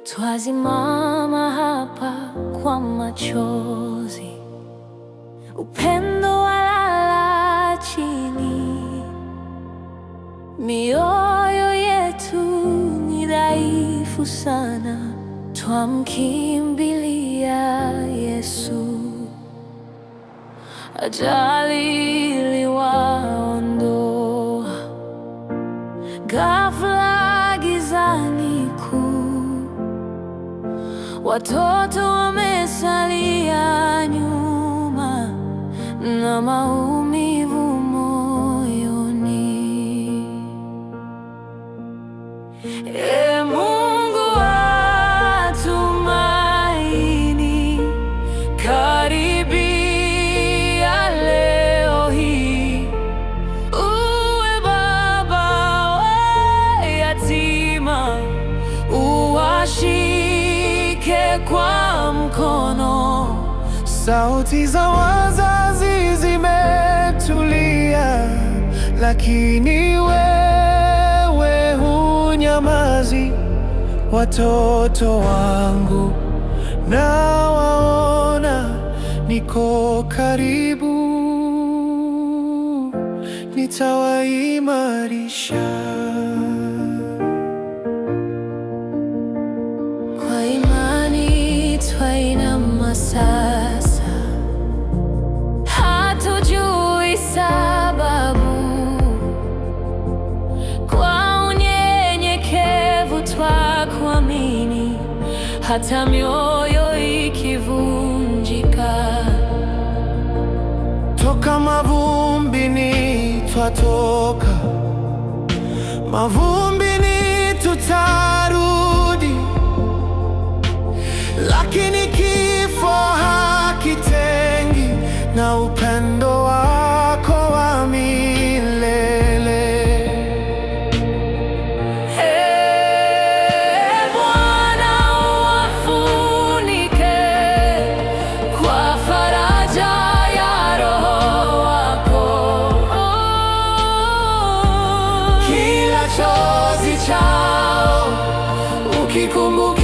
Twasimama hapa kwa machozi, upendo walala chini, mioyo yetu ni dhaifu sana, twamkimbilia Yesu. Ajali iliwaondoa ghafla gizani kuu, watoto wamesalia nyuma na maumivu moyoni. Ee Mungu wa tumaini, karibia leo hii, uwe baba wa yatima, uwashike kwa mkono. Sauti za wazazi zimetulia, lakini wewe hunyamazi. Watoto wangu nawaona, niko karibu, nitawaimarisha. Kwa imani twainama sasa, hatujui sababu. Kwa unyenyekevu twakuamini, hata mioyo ikivunjika. Toka mavumbini twatoka, mavumbini tutarudi, lakini kifo hakitengi na upendo wako wa milele. Ee Bwana, uwafunike kwa faraja ya Roho wako. Kila chozi chao ukikumbuke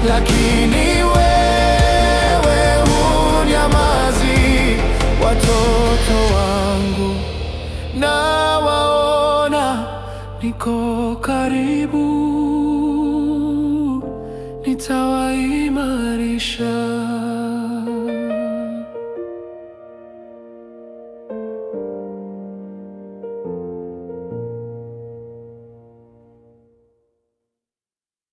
lakini wewe hunyamazi. Watoto wangu nawaona, niko karibu, nitawaimarisha.